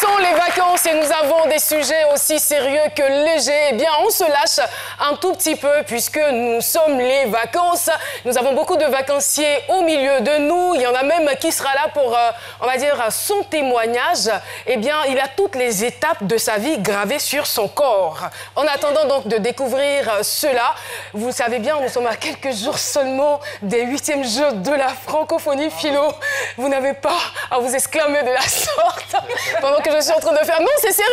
sont les vacances et nous avons des sujets aussi sérieux que légers. Eh bien, on se lâche un tout petit peu puisque nous sommes les vacances. Nous avons beaucoup de vacanciers au milieu de nous. Il y en a même qui sera là pour, on va dire, son témoignage. Eh bien, il a toutes les étapes de sa vie gravées sur son corps. En attendant donc de découvrir cela, vous savez bien, nous sommes à quelques jours seulement des 8e Jeux de la francophonie. Philo, vous n'avez pas à vous exclamer de la sorte pendant que je suis en train de faire. Non, c'est sérieux.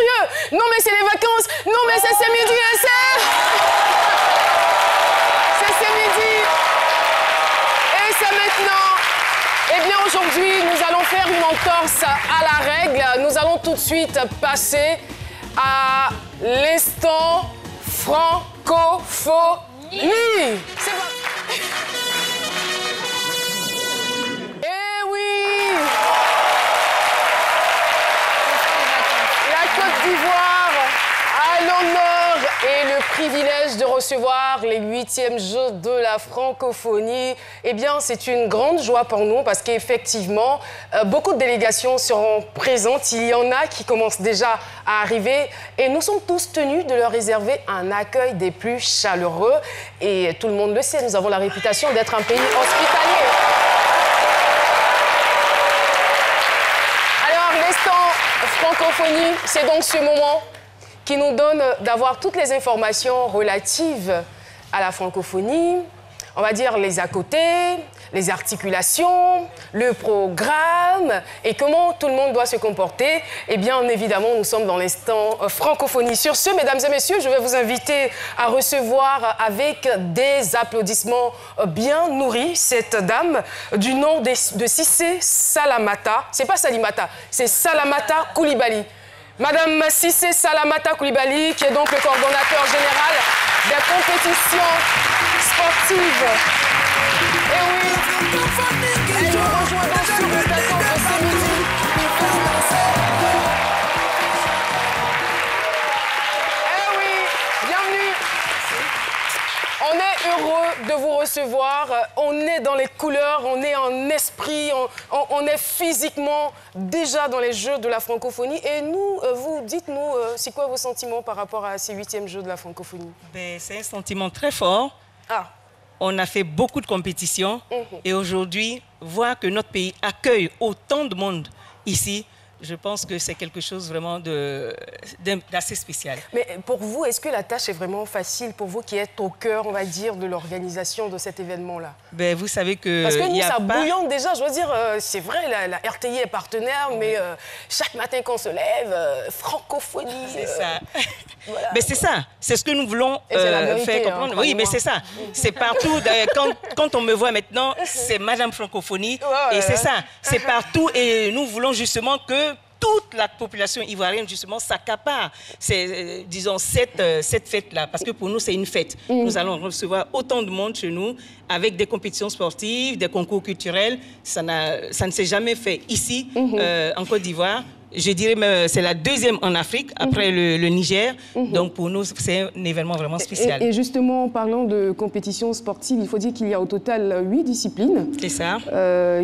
Non, mais c'est les vacances. Non, mais c'est midi et c'est midi. Et c'est maintenant. Eh bien, aujourd'hui, nous allons faire une entorse à la règle. Nous allons tout de suite passer à l'instant francophonie. C'est bon. Eh oui! La Côte d'Ivoire a l'honneur et le privilège de recevoir les 8e Jeux de la francophonie. Eh bien, c'est une grande joie pour nous parce qu'effectivement, beaucoup de délégations seront présentes. Il y en a qui commencent déjà à arriver et nous sommes tous tenus de leur réserver un accueil des plus chaleureux. Et tout le monde le sait, nous avons la réputation d'être un pays hospitalier. Alors, l'instant francophonie, c'est donc ce moment qui nous donne d'avoir toutes les informations relatives à la francophonie, on va dire les à côté, les articulations, le programme et comment tout le monde doit se comporter. Eh bien, évidemment, nous sommes dans l'instant francophonie. Sur ce, mesdames et messieurs, je vais vous inviter à recevoir avec des applaudissements bien nourris cette dame du nom de Cissé Salamata. C'est pas Salimata, c'est Salamata Coulibaly. Madame Cissé Salamata Coulibaly, qui est donc le coordonnateur général des compétitions sportives. Et oui, elle nous rejoint dans sur le plateau de ce midi. Eh oui, bienvenue. On est heureux de vous recevoir. On est dans les couleurs, on est en esprit, on est physiquement déjà dans les Jeux de la francophonie. Et nous, vous, dites-nous, c'est quoi vos sentiments par rapport à ces 8e Jeux de la francophonie? C'est un sentiment très fort. Ah. On a fait beaucoup de compétitions et aujourd'hui, voir que notre pays accueille autant de monde ici, je pense que c'est quelque chose vraiment d'assez spécial. Mais pour vous, est-ce que la tâche est vraiment facile pour vous qui êtes au cœur, on va dire, de l'organisation de cet événement-là? Vous savez que... Parce que nous, ça bouillonne déjà. Je veux dire, c'est vrai, la RTI est partenaire, mais chaque matin qu'on se lève, francophonie... C'est ça. Voilà. Mais c'est ça. C'est ce que nous voulons faire comprendre. Oui, mais c'est ça. C'est partout. Quand on me voit maintenant, c'est Madame Francophonie. Et c'est ça. C'est partout. Et nous voulons justement que toute la population ivoirienne, justement, s'accapare, disons, cette fête-là. Parce que pour nous, c'est une fête. Nous allons recevoir autant de monde chez nous, avec des compétitions sportives, des concours culturels. Ça ne s'est jamais fait ici, en Côte d'Ivoire. Je dirais que c'est la 2e en Afrique, après le Niger. Donc, pour nous, c'est un événement vraiment spécial. Et justement, en parlant de compétitions sportives, il faut dire qu'il y a au total 8 disciplines. C'est ça.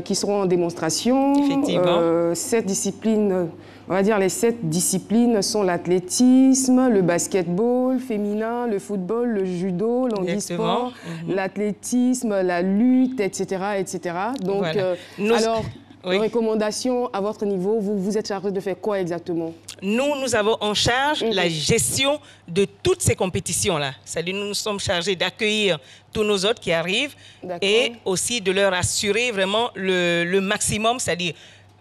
Qui seront en démonstration. Effectivement. 7 disciplines, on va dire les 7 disciplines sont l'athlétisme, le basketball féminin, le football, le judo, l'handisport, l'athlétisme, la lutte, etc. etc. Donc, voilà. Alors... Oui. Recommandations à votre niveau, vous êtes chargé de faire quoi exactement? Nous avons en charge la gestion de toutes ces compétitions-là. C'est-à-dire nous sommes chargés d'accueillir tous nos hôtes qui arrivent et aussi de leur assurer vraiment le maximum, c'est-à-dire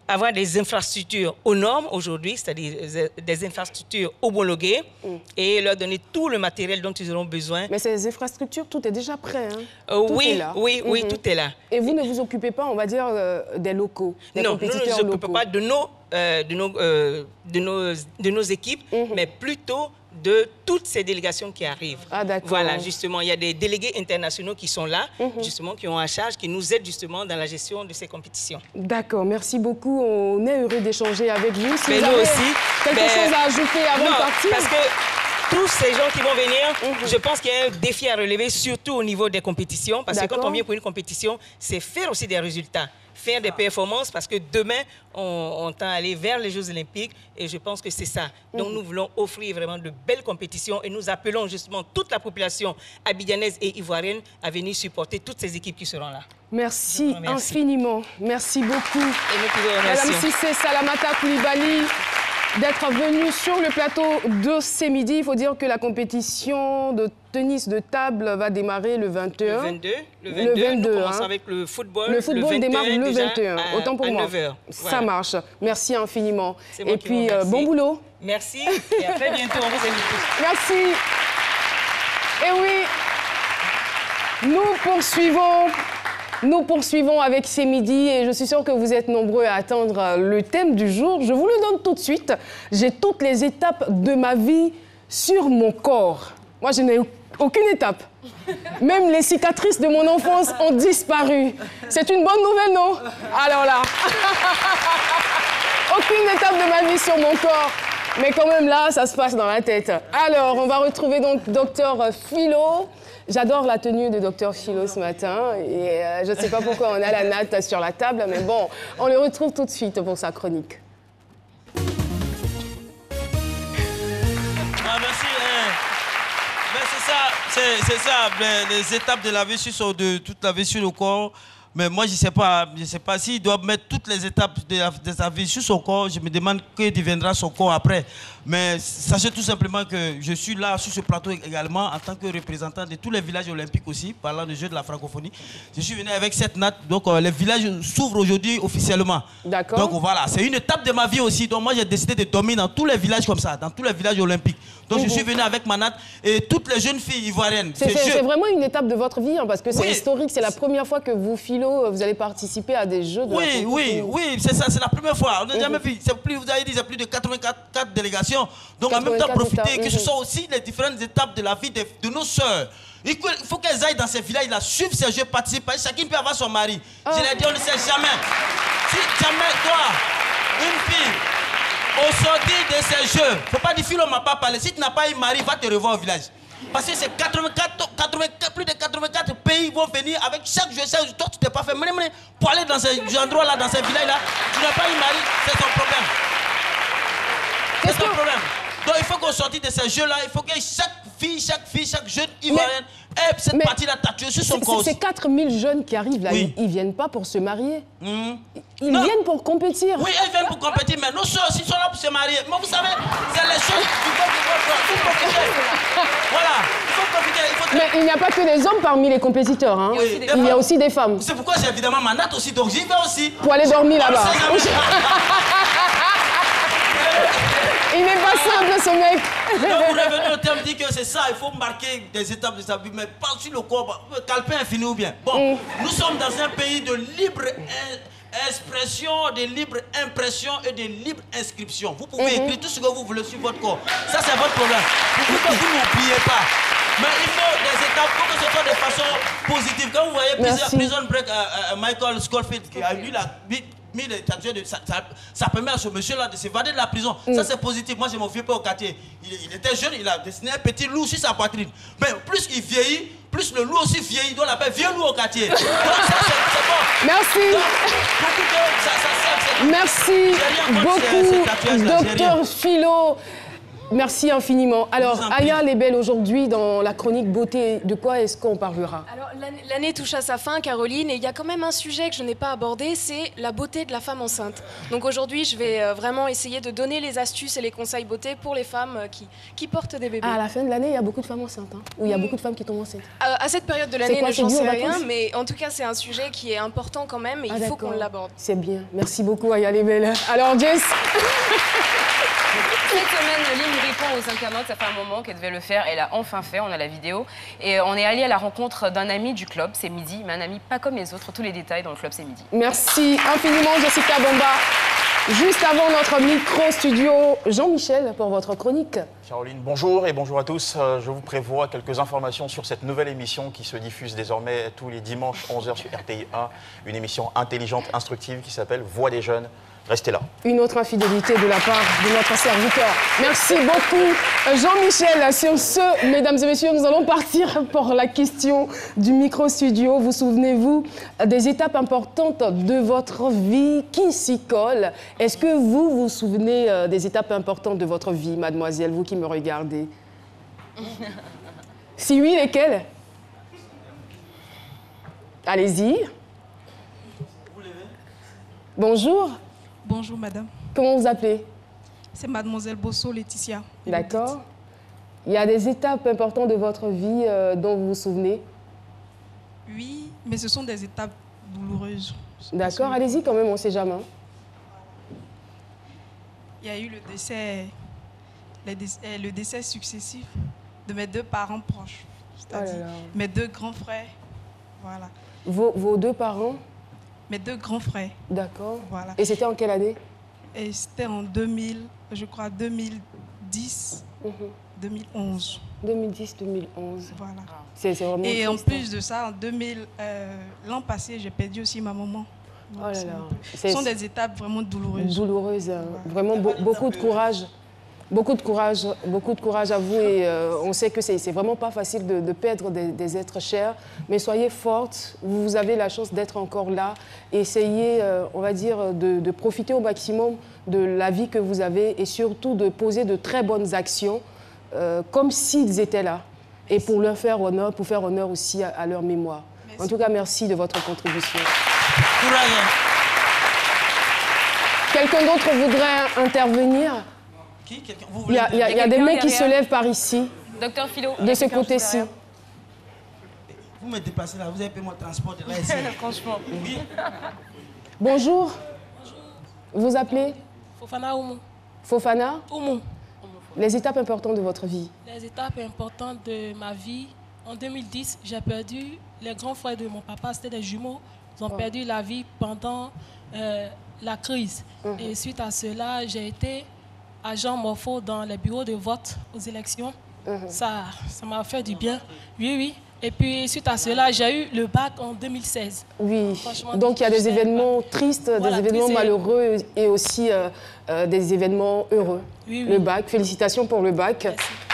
avoir des infrastructures aux normes aujourd'hui, c'est-à-dire des infrastructures homologuées et leur donner tout le matériel dont ils auront besoin. Mais ces infrastructures, tout est déjà prêt, hein? Oui, tout est là. Et vous ne vous occupez pas, on va dire, des locaux, des compétiteurs locaux? Non, nous ne nous occupons pas de nos équipes, mais plutôt de toutes ces délégations qui arrivent. Ah, d'accord. Voilà, justement, il y a des délégués internationaux qui sont là, justement, qui ont en charge, qui nous aident justement dans la gestion de ces compétitions. D'accord, merci beaucoup. On est heureux d'échanger avec vous. Si mais vous nous avez aussi. quelque chose à ajouter avant de partir? Parce que tous ces gens qui vont venir, je pense qu'il y a un défi à relever, surtout au niveau des compétitions. Parce que quand on vient pour une compétition, c'est faire aussi des résultats, faire des performances, parce que demain, on tend à aller vers les Jeux Olympiques, et je pense que c'est ça. Donc nous voulons offrir vraiment de belles compétitions, et nous appelons justement toute la population abidjanaise et ivoirienne à venir supporter toutes ces équipes qui seront là. Merci infiniment. Merci beaucoup. Et nous qui vous remercions. Madame Cissé Salamata Koulibaly, d'être venue sur le plateau de ce midi. Il faut dire que la compétition de tennis de table va démarrer le 21. Le 22, nous commençons avec le football. Le football démarre le 21, autant pour moi. 9h. Ça marche. Merci infiniment. Et puis, bon boulot. Merci et à très bientôt. On vous invite tous. Merci. Et oui, nous poursuivons avec ces midis et je suis sûre que vous êtes nombreux à attendre le thème du jour. Je vous le donne tout de suite. J'ai toutes les étapes de ma vie sur mon corps. Moi, je n'ai aucune étape. Même les cicatrices de mon enfance ont disparu. C'est une bonne nouvelle, non? Alors là, aucune étape de ma vie sur mon corps. Mais quand même là, ça se passe dans la tête. Alors, on va retrouver donc Docteur Philo. J'adore la tenue de Docteur Philo ce matin et je ne sais pas pourquoi on a la natte sur la table, mais bon, on le retrouve tout de suite pour sa chronique. Ah, merci. C'est ça, les étapes de la vie de toute la vie sur le corps. Mais moi, je ne sais pas s'il doit mettre toutes les étapes de sa vie sur son corps. Je me demande que deviendra son corps après. Mais sachez tout simplement que je suis là sur ce plateau également en tant que représentant de tous les villages olympiques aussi, parlant des Jeux de la francophonie. Je suis venu avec cette natte. Donc les villages s'ouvrent aujourd'hui officiellement. D'accord. Donc voilà, c'est une étape de ma vie aussi. Donc moi, j'ai décidé de dormir dans tous les villages comme ça, dans tous les villages olympiques. Donc je suis venu avec ma natte et toutes les jeunes filles ivoiriennes. C'est vraiment une étape de votre vie, hein, parce que c'est historique. C'est la première fois que vous, Philo, vous allez participer à des Jeux de la francophonie. Oui, c'est ça, c'est la première fois. On n'a jamais vu. Vous avez dit, c'est plus de 84 délégations. Donc en même temps, profiter que ce soit aussi les différentes étapes de la vie de nos sœurs. Il faut qu'elles aillent dans ces villages-là, suivre ces jeux, participer. Chacune peut avoir son mari. Je l'ai dit, on ne sait jamais. Si jamais toi, une fille, au sortir de ces jeux, il ne faut pas dire Philo ne m'a pas parlé. Si tu n'as pas eu mari, va te revoir au village. Parce que c'est plus de 84 pays vont venir avec chaque jeu. Toi, tu t'es pas fait pour aller dans ces endroits-là, dans ces villages-là. Tu n'as pas eu mari, c'est ton problème. C'est ton problème. Donc il faut qu'on sorte de ces jeux-là. Il faut que chaque jeune ivoirienne ait cette partie-là tatouée sur son corps. Ces 4000 jeunes qui arrivent là, ils ne viennent pas pour se marier. Ils viennent pour compétir. Oui, ils viennent pour compétir, mais nos soeurs aussi sont là pour se marier. Mais vous savez, c'est les choses du peuple. Il faut profiter. Voilà, il faut profiter. Mais il n'y a pas que des hommes parmi les compétiteurs. Hein. Il y a aussi des femmes. C'est pourquoi j'ai évidemment ma natte aussi, donc j'y vais aussi. Pour aller dormir là-bas. Il n'est pas simple, ce mec. Donc, vous revenez au terme, dit que c'est ça, il faut marquer des étapes de sa vie, mais pas sur le corps, calepin infini ou bien. Bon, nous sommes dans un pays de libre expression, de libre impression et de libre inscription. Vous pouvez écrire tout ce que vous voulez sur votre corps. Ça, c'est votre problème. Vous n'oubliez pas. Mais il faut des étapes pour que ce soit de façon positive. Quand vous voyez Prison Break, Michael Scofield, qui a eu ça permet à ce monsieur-là de s'évader de la prison. Ça, c'est positif. Moi, je m'en vieux pas au quartier. Il était jeune, il a dessiné un petit loup sur sa poitrine. Mais plus il vieillit, plus le loup aussi vieillit. Il doit l'appeler vieux loup au quartier. Donc, ça, c'est bon. Merci. Donc, merci beaucoup, Docteur Philo. Merci infiniment. Alors, Aya Lebel, aujourd'hui, dans la chronique beauté, de quoi est-ce qu'on parlera? Alors, l'année touche à sa fin, Caroline, et il y a quand même un sujet que je n'ai pas abordé, c'est la beauté de la femme enceinte. Donc aujourd'hui, je vais vraiment essayer de donner les astuces et les conseils beauté pour les femmes qui portent des bébés. À la fin de l'année, il y a beaucoup de femmes enceintes, hein, ou il y a beaucoup de femmes qui tombent enceintes. À cette période de l'année, j'en sais rien, mais en tout cas, c'est un sujet qui est important quand même, et il faut qu'on l'aborde. C'est bien. Merci beaucoup, Aya Lebel. Alors, Jess. Cette semaine, Lynn répond aux internautes, ça fait un moment qu'elle devait le faire, elle a enfin fait, on a la vidéo. Et on est allé à la rencontre d'un ami du club, c'est Midi, mais un ami pas comme les autres, tous les détails dans le club c'est Midi. Merci infiniment Jessica Bomba. Juste avant notre micro-studio, Jean-Michel pour votre chronique. Caroline, bonjour et bonjour à tous. Je vous prévois quelques informations sur cette nouvelle émission qui se diffuse désormais tous les dimanches 11h sur RTI 1. Une émission intelligente, instructive qui s'appelle Voix des jeunes. Restez là. Une autre infidélité de la part de notre serviteur. Merci beaucoup, Jean-Michel. Sur ce, mesdames et messieurs, nous allons partir pour la question du micro-studio. Vous souvenez-vous des étapes importantes de votre vie qui s'y collent? Est-ce que vous vous souvenez des étapes importantes de votre vie, mademoiselle, vous qui me regardez? Si oui, lesquelles? Allez-y. Bonjour. Bonjour, madame. Comment vous appelez? C'est mademoiselle Bosso Laetitia. D'accord. Il y a des étapes importantes de votre vie dont vous vous souvenez? Oui, mais ce sont des étapes douloureuses. D'accord, allez-y quand même, on ne sait jamais. Il y a eu le décès successif de mes deux parents proches, c'est-à-dire mes deux grands frères. Voilà. Vos deux parents? Mes deux grands frères. D'accord. Voilà. Et c'était en quelle année? Et c'était en 2000, je crois 2010, 2011. 2010-2011. Voilà. C'est vraiment et triste, en plus de ça, en l'an passé, j'ai perdu aussi ma maman. Donc, oh là là. Ce sont des étapes vraiment douloureuses. Douloureuses. Voilà. Vraiment beaucoup de courage. Beaucoup de courage à vous et on sait que c'est vraiment pas facile de perdre des êtres chers, mais soyez fortes, vous avez la chance d'être encore là, essayez, on va dire, de profiter au maximum de la vie que vous avez et surtout de poser de très bonnes actions comme s'ils étaient là et pour leur faire honneur, pour faire honneur aussi à leur mémoire. Merci. En tout cas, merci de votre contribution. Quelqu'un d'autre voudrait intervenir? Il y a des mecs qui se lèvent par ici. Docteur Philo. De ce côté-ci. Vous me dépassez là, vous avez payé mon transport de là ici. Franchement. Oui. Bonjour. Bonjour. Vous appelez? Fofana Oumou. Fofana? Oumou. Les étapes importantes de votre vie. Les étapes importantes de ma vie. En 2010, j'ai perdu les grands frères de mon papa, c'était des jumeaux. Ils ont perdu la vie pendant la crise. Et suite à cela, j'ai été agent morpho dans les bureaux de vote aux élections. Ça m'a fait du bien. Oui, oui. Et puis, suite à cela, j'ai eu le bac en 2016. Oui. Donc, il y a des événements tristes, voilà, des événements malheureux et aussi des événements heureux. Oui, oui. Le bac, félicitations pour le bac.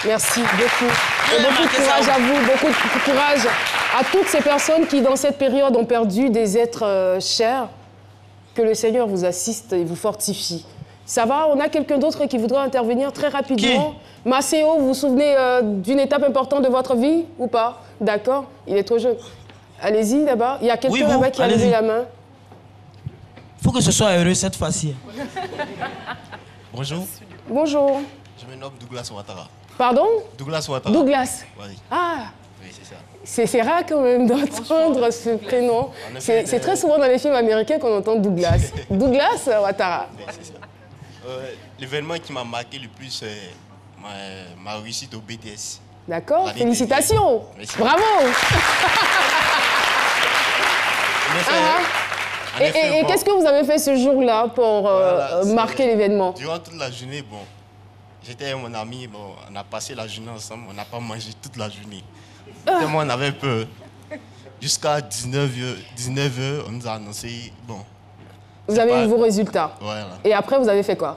Merci beaucoup. Et beaucoup de courage à vous, beaucoup de courage à toutes ces personnes qui, dans cette période, ont perdu des êtres chers. Que le Seigneur vous assiste et vous fortifie. Ça va? On a quelqu'un d'autre qui voudrait intervenir très rapidement. Qui? Maceo, vous vous souvenez d'une étape importante de votre vie ou pas? D'accord, il est trop jeune. Allez-y là-bas. Il y a quelqu'un là-bas qui a levé la main. Il faut que ce soit heureux cette fois-ci. Bonjour. Bonjour. Je me nomme Douglas Ouattara. Pardon? Douglas Ouattara. Douglas. Oui. Ah. Oui, c'est ça. C'est rare quand même d'entendre ce prénom. C'est très souvent dans les films américains qu'on entend Douglas. Douglas Ouattara. Oui, c'est ça. L'événement qui m'a marqué le plus, c'est ma réussite au BTS. D'accord, félicitations. Bravo. Et qu'est-ce que vous avez fait ce jour-là pour marquer l'événement? Durant toute la journée, bon, j'étais avec mon ami, bon, on a passé la journée ensemble, on n'a pas mangé toute la journée. Tellement on avait peur. Jusqu'à 19h, on nous a annoncé, bon. Vous avez eu vos résultats. Voilà. Et après, vous avez fait quoi?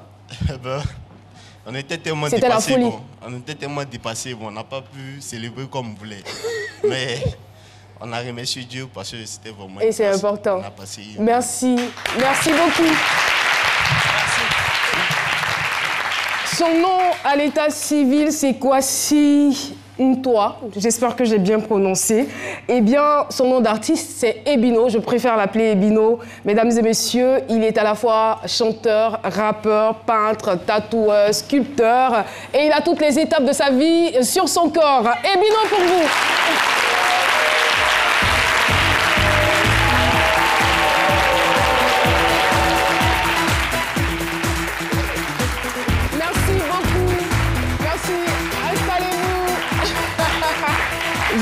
On était tellement dépassés. C'était la folie. Bon, on était tellement dépassés, bon, on n'a pas pu célébrer comme on voulait. Mais on a remercié Dieu parce que c'était vraiment... Et c'est important. On a passé... Merci. Merci beaucoup. Son nom à l'état civil, c'est Kwasi Ntoa. J'espère que j'ai bien prononcé. Eh bien, son nom d'artiste, c'est Ebino. Je préfère l'appeler Ebino. Mesdames et messieurs, il est à la fois chanteur, rappeur, peintre, tatoueur, sculpteur. Et il a toutes les étapes de sa vie sur son corps. Ebino pour vous.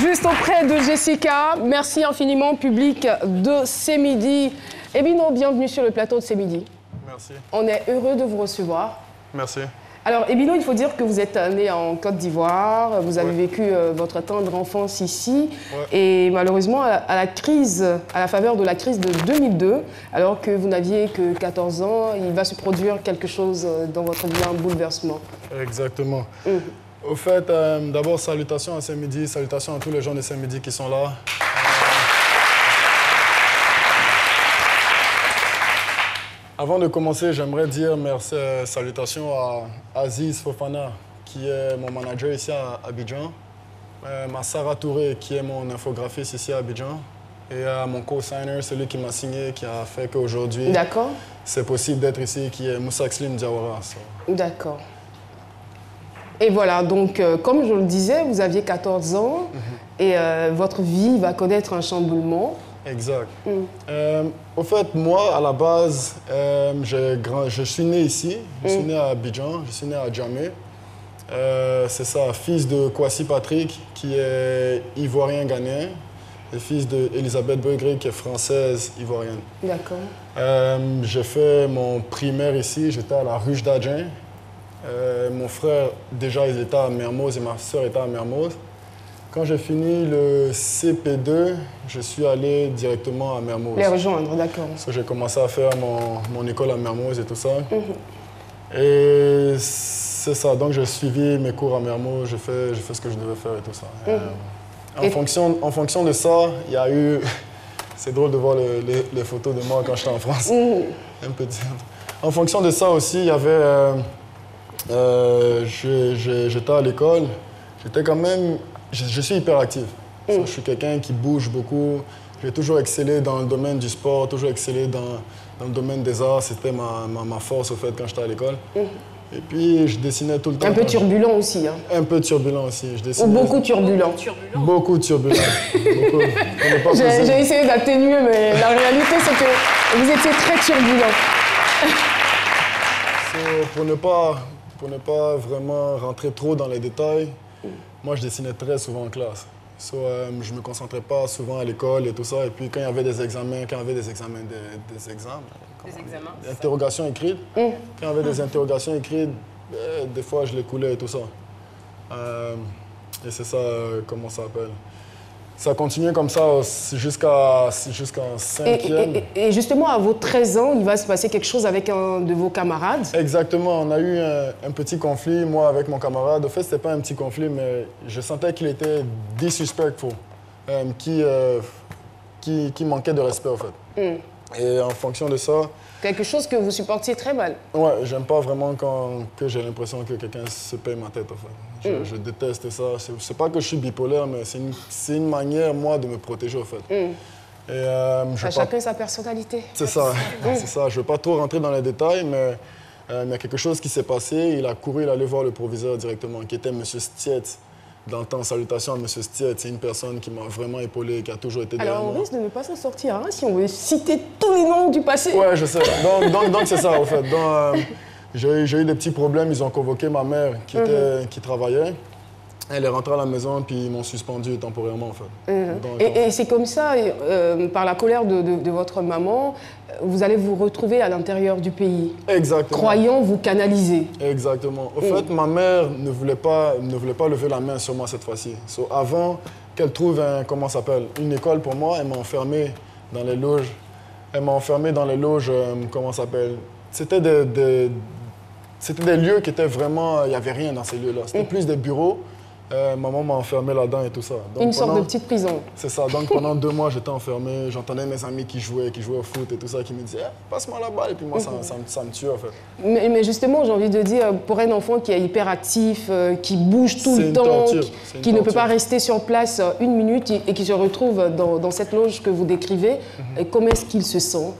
Juste auprès de Jessica, merci infiniment, public de C'est Midi. Ebino, bienvenue sur le plateau de C'est Midi. Merci. On est heureux de vous recevoir. Merci. Alors, Ebino, il faut dire que vous êtes né en Côte d'Ivoire, vous avez vécu votre tendre enfance ici, et malheureusement, à la faveur de la crise de 2002, alors que vous n'aviez que 14 ans, il va se produire quelque chose dans votre vie, un bouleversement. Exactement. Au fait, d'abord, salutations à Saint-Midi, salutations à tous les gens de Saint-Midi qui sont là. Avant de commencer, j'aimerais dire merci, salutations à Aziz Fofana, qui est mon manager ici à Abidjan, à Sarah Touré, qui est mon infographiste ici à Abidjan, et à mon co-signer, celui qui m'a signé, qui a fait qu'aujourd'hui, c'est possible d'être ici, qui est Moussa Slim Diawara. D'accord. Et voilà, donc, comme je le disais, vous aviez 14 ans, et votre vie va connaître un chamboulement. Exact. Au fait, moi, à la base, je suis né ici. Je suis né à Abidjan, je suis né à Djamé. C'est ça, fils de Kwasi Patrick, qui est ivoirien-ghanéen, et fils d'Elisabeth Begré, qui est française ivoirienne. D'accord. J'ai fait mon primaire ici, j'étais à la Ruche d'Adjin. Mon frère, déjà, il était à Mermoz et ma soeur était à Mermoz. Quand j'ai fini le CP2, je suis allé directement à Mermoz. Les rejoindre, d'accord. J'ai commencé à faire mon école à Mermoz et tout ça. Et c'est ça, donc j'ai suivi mes cours à Mermoz, j'ai fait ce que je devais faire et tout ça. En fonction de ça, il y a eu... C'est drôle de voir les photos de moi quand j'étais en France. Un peu. En fonction de ça aussi, il y avait... j'étais à l'école, j'étais quand même... Je suis hyperactif. Je suis quelqu'un qui bouge beaucoup. J'ai toujours excellé dans le domaine du sport, toujours excellé dans le domaine des arts. C'était ma force, au fait, quand j'étais à l'école. Et puis, je dessinais tout le temps. Un peu turbulent aussi, hein? Un peu turbulent aussi. Ou beaucoup turbulent? Beaucoup turbulent. J'ai essayé d'atténuer, mais la réalité, c'est que vous étiez très turbulent. Pour ne pas vraiment rentrer trop dans les détails, moi, je dessinais très souvent en classe. Je ne me concentrais pas souvent à l'école et tout ça. Et puis, quand il y avait des examens, des interrogations écrites, quand il y avait des interrogations écrites, des fois, je les coulais et tout ça. Et c'est ça, comment ça s'appelle. Ça a continué comme ça jusqu'en 5e. Et justement, à vos 13 ans, il va se passer quelque chose avec un de vos camarades? Exactement. On a eu un petit conflit, moi, avec mon camarade. En fait, ce n'était pas un petit conflit, mais je sentais qu'il était disrespectful, qui manquait de respect, en fait. Et en fonction de ça... Quelque chose que vous supportiez très mal? Ouais, j'aime pas vraiment que j'ai l'impression que quelqu'un se paye ma tête, en fait. Je déteste ça. C'est pas que je suis bipolaire, mais c'est une manière, moi, de me protéger, en fait. Et, chacun sa personnalité. C'est ça, c'est ça. Je veux pas trop rentrer dans les détails, mais il y a quelque chose qui s'est passé. Il a couru, il allait voir le proviseur directement, qui était M. Stiet. Dans le temps, salutations à M. Stiet. C'est une personne qui m'a vraiment épaulé, qui a toujours été derrière moi. Alors, on risque de ne pas s'en sortir, hein, si on veut citer tous les noms du passé. Ouais, je sais. Donc c'est ça, en fait. J'ai eu des petits problèmes. Ils ont convoqué ma mère qui travaillait. Elle est rentrée à la maison, puis ils m'ont suspendu temporairement, en fait. Et c'est comme ça, par la colère de votre maman, vous allez vous retrouver à l'intérieur du pays. Exactement. Croyant vous canaliser. Exactement. Au fait, ma mère ne voulait pas lever la main sur moi cette fois-ci. Avant qu'elle trouve une école pour moi, elle m'a enfermé dans les loges. Comment ça s'appelle? C'était des lieux qui étaient vraiment... Il n'y avait rien dans ces lieux-là. C'était plus des bureaux. Maman m'a enfermé là-dedans et tout ça. Donc, une sorte de petite prison. C'est ça. Donc pendant 2 mois, j'étais enfermé. J'entendais mes amis qui jouaient au foot et tout ça, qui me disaient passe-moi la balle. Et puis moi, ça me tue en fait. Mais justement, j'ai envie de dire, pour un enfant qui est hyperactif, qui bouge tout le temps, qui ne peut pas rester sur place 1 minute et qui se retrouve dans cette loge que vous décrivez, comment est-ce qu'il se sent?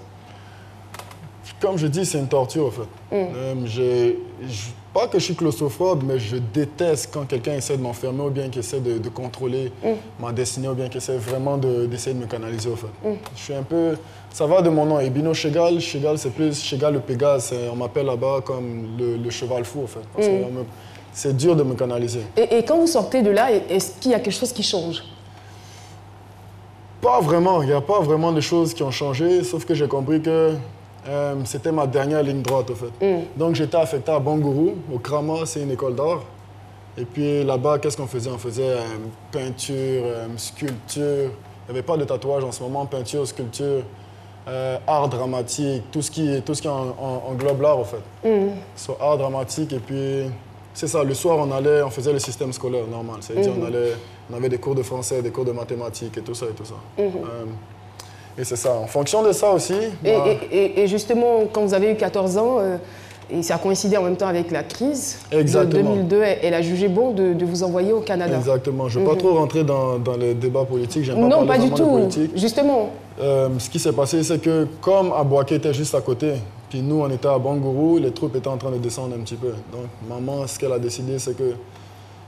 Comme je dis, c'est une torture en fait. Pas que je suis claustrophobe, mais je déteste quand quelqu'un essaie de m'enfermer ou bien qu'il essaie de contrôler ma destinée ou bien qu'il essaie vraiment d'essayer de me canaliser, en fait. Je suis un peu... Ça va de mon nom, Ebino Chegal. Chegal, c'est plus Chegal le Pégase. On m'appelle là-bas comme le cheval fou, en fait. Parce que c'est dur de me canaliser. Et quand vous sortez de là, est-ce qu'il y a quelque chose qui change? Pas vraiment. Il n'y a pas vraiment de choses qui ont changé, sauf que j'ai compris que C'était ma dernière ligne droite, au fait. Donc, j'étais affecté à Bangourou, au Krama, c'est une école d'art. Et puis là-bas, qu'est-ce qu'on faisait? On faisait peinture, sculpture. Il n'y avait pas de tatouage en ce moment, peinture, sculpture, art dramatique, tout ce qui englobe l'art, en fait. So, art dramatique, et puis, c'est ça, le soir, on faisait le système scolaire normal. C'est-à-dire, on avait des cours de français, des cours de mathématiques, et tout ça, et tout ça. Et c'est ça, en fonction de ça aussi... Et justement, quand vous avez eu 14 ans, et ça a coïncidé en même temps avec la crise de 2002, elle a jugé bon de vous envoyer au Canada. Exactement. Je ne vais pas trop rentrer dans les débats politiques. Non, pas du tout, justement. Ce qui s'est passé, c'est que comme Abouaké était juste à côté, puis nous, on était à Bangourou, les troupes étaient en train de descendre un petit peu. Donc, maman, ce qu'elle a décidé, c'est que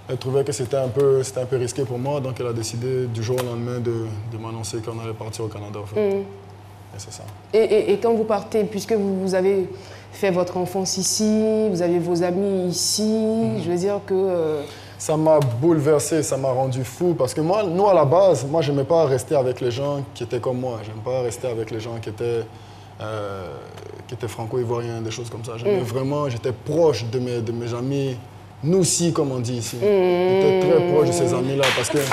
elle trouvait que c'était un peu risqué pour moi, donc elle a décidé du jour au lendemain de m'annoncer qu'on allait partir au Canada. En fait. Et c'est ça. Et quand vous partez, puisque vous avez fait votre enfance ici, vous avez vos amis ici, je veux dire que... Ça m'a bouleversé, ça m'a rendu fou, parce que nous, à la base, moi, je n'aimais pas rester avec les gens qui étaient comme moi. Je n'aimais pas rester avec les gens qui étaient franco-ivoiriens, des choses comme ça. J'étais proche de mes amis. Nous aussi, comme on dit ici. J'étais très proche de ces amis-là parce que... Je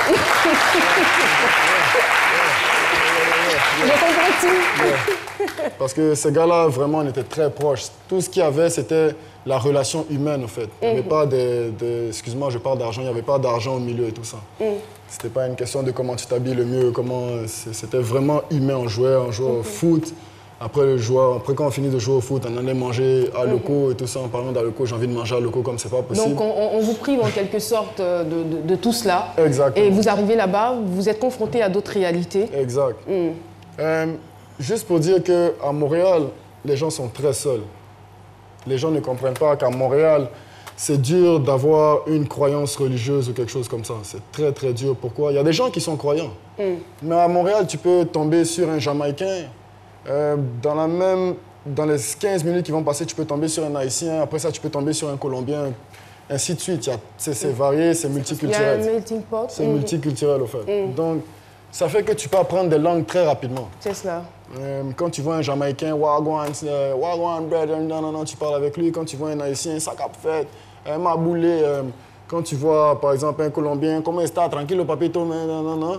comprends tout. Parce que ces gars-là, vraiment, on était très proches. Tout ce qu'il y avait, c'était la relation humaine, en fait. Il n'y avait pas excuse-moi, je parle d'argent, il n'y avait pas d'argent au milieu et tout ça. C'était pas une question de comment tu t'habilles le mieux, c'était vraiment humain. On jouait au foot. Après, quand on finit de jouer au foot, on allait manger à locaux et tout ça. En parlant d'Aloco, j'ai envie de manger à locaux comme c'est pas possible. Donc, on vous prive en quelque sorte de tout cela. Exactement. Et vous arrivez là-bas, vous êtes confronté à d'autres réalités. Exact. Juste pour dire qu'à Montréal, les gens sont très seuls. Les gens ne comprennent pas qu'à Montréal, c'est dur d'avoir une croyance religieuse ou quelque chose comme ça. C'est très, très dur. Pourquoi? Il y a des gens qui sont croyants. Mais à Montréal, tu peux tomber sur un Jamaïcain. Dans les 15 minutes qui vont passer, tu peux tomber sur un Haïtien. Après ça, tu peux tomber sur un Colombien. Ainsi de suite. C'est varié, c'est multiculturel. Il y a un melting pot. C'est multiculturel, au fait. Donc, ça fait que tu peux apprendre des langues très rapidement. C'est cela. Quand tu vois un Jamaïcain, Wagwan, brother, non, tu parles avec lui. Quand tu vois un Haïtien, ça cap fait, Maboulé. Quand tu vois, par exemple, un Colombien, comment est-ce que tranquille, le papito, non.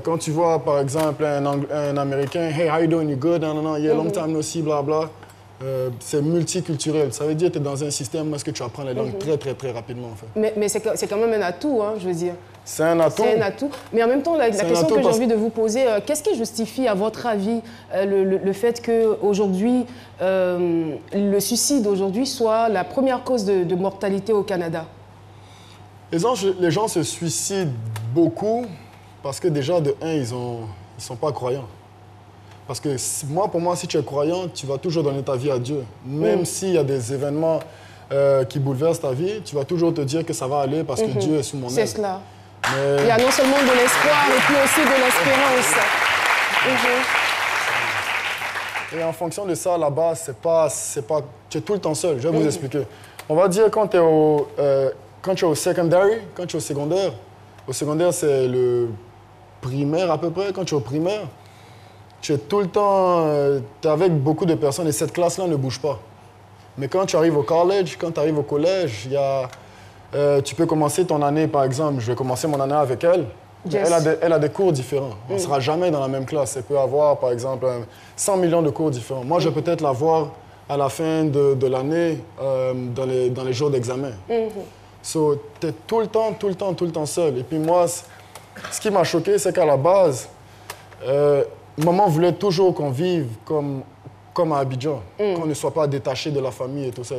Quand tu vois, par exemple, un Américain, hey, how you doing, you good, yeah, long time no see, blabla. C'est multiculturel. Ça veut dire que tu es dans un système où est-ce que tu apprends les langues très, très, très rapidement, en fait. Mais c'est quand même un atout, hein, je veux dire. C'est un atout. C'est un atout. Mais en même temps, la question que j'ai envie de vous poser, qu'est-ce qui justifie, à votre avis, le fait qu'aujourd'hui, le suicide aujourd'hui soit la première cause de mortalité au Canada? Les gens se suicident beaucoup parce que déjà, de un, ils sont pas croyants. Parce que pour moi, si tu es croyant, tu vas toujours donner ta vie à Dieu. Même s'il y a des événements qui bouleversent ta vie, tu vas toujours te dire que ça va aller parce que Dieu est sous mon aile. C'est cela. Mais... Il y a non seulement de l'espoir et puis aussi de l'espérance. Et en fonction de ça, là-bas, tu es tout le temps seul. Je vais vous expliquer. On va dire quand tu es au secondary, quand tu es au secondaire, c'est le primaire à peu près. Quand tu es au primaire, tu es tout le temps t'es avec beaucoup de personnes et cette classe-là ne bouge pas. Mais quand tu arrives au college, quand tu arrives au collège, tu peux commencer ton année, par exemple, je vais commencer mon année avec elle. Yes. Elle a des cours différents. On ne sera jamais dans la même classe. Elle peut avoir, par exemple, 100 millions de cours différents. Moi, je vais peut-être l'avoir à la fin de l'année, dans les jours d'examen. So, tu es tout le temps seul. Et puis moi, ce qui m'a choqué, c'est qu'à la base, maman voulait toujours qu'on vive comme à Abidjan, qu'on ne soit pas détaché de la famille et tout ça.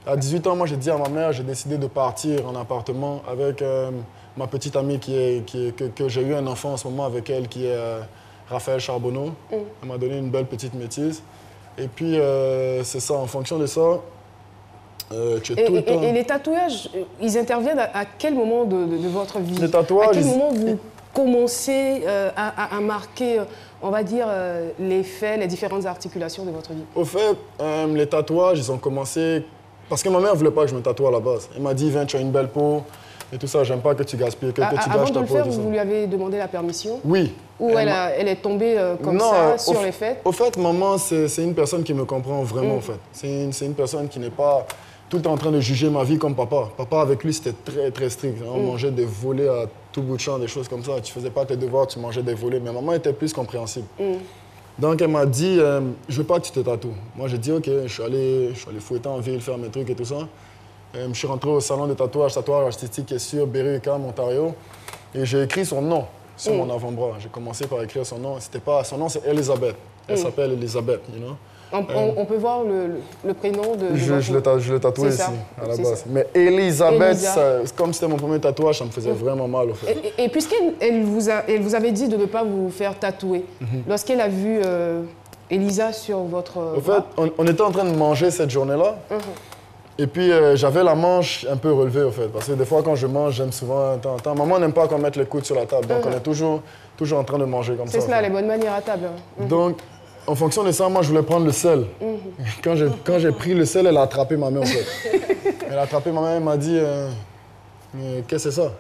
À 18 ans, moi, j'ai dit à ma mère, j'ai décidé de partir en appartement avec ma petite amie que j'ai eu un enfant en ce moment avec elle, qui est Raphaël Charbonneau. Elle m'a donné une belle petite métisse. Et puis, c'est ça, en fonction de ça, tu es tout le temps... Et les tatouages, ils interviennent à quel moment de votre vie? Les tatouages... À quel moment vous commencez à marquer, on va dire, les faits, les différentes articulations de votre vie? Au fait, les tatouages, ils ont commencé... Parce que ma mère ne voulait pas que je me tatoue à la base. Elle m'a dit, viens, tu as une belle peau, et tout ça. J'aime pas que tu gaspilles, que tu gâches ta peau. Avant de le faire, vous lui avez demandé la permission? Oui. Ou elle est tombée comme ça sur les faits? Au fait, maman, c'est une personne qui me comprend vraiment, en fait. C'est une personne qui n'est pas tout le temps en train de juger ma vie comme papa. Papa, avec lui, c'était très, très strict. On mangeait des volets à tout bout de champ, des choses comme ça. Tu faisais pas tes devoirs, tu mangeais des volets. Mais maman était plus compréhensible. Donc, elle m'a dit, je veux pas que tu te tatoues. Moi, j'ai dit, OK, je suis allé fouetter en ville, faire mes trucs et tout ça. Je suis rentré au salon de tatouage artistique qui est sur Berry-UQAM, Ontario. Et j'ai écrit son nom sur mon avant-bras. J'ai commencé par écrire son nom. Son nom, c'est Elisabeth. Elle s'appelle Elisabeth, you know? On peut voir le prénom de... Je l'ai tatoué ici, à la base. Mais Elisabeth, comme c'était mon premier tatouage, ça me faisait vraiment mal, au fait. Et puisqu'elle vous avait dit de ne pas vous faire tatouer, lorsqu'elle a vu Elisa sur votre bras... En fait, on était en train de manger cette journée-là. Et puis, j'avais la manche un peu relevée, au fait. Parce que des fois, quand je mange, j'aime souvent... Maman n'aime pas qu'on mette les coudes sur la table. Donc, on est toujours en train de manger comme ça. C'est cela, les bonnes manières à table. Donc, en fonction de ça, moi, je voulais prendre le sel. Quand j'ai pris le sel, elle a attrapé ma main, en fait. Elle a attrapé ma main, elle m'a dit « Qu'est-ce que c'est ça ?»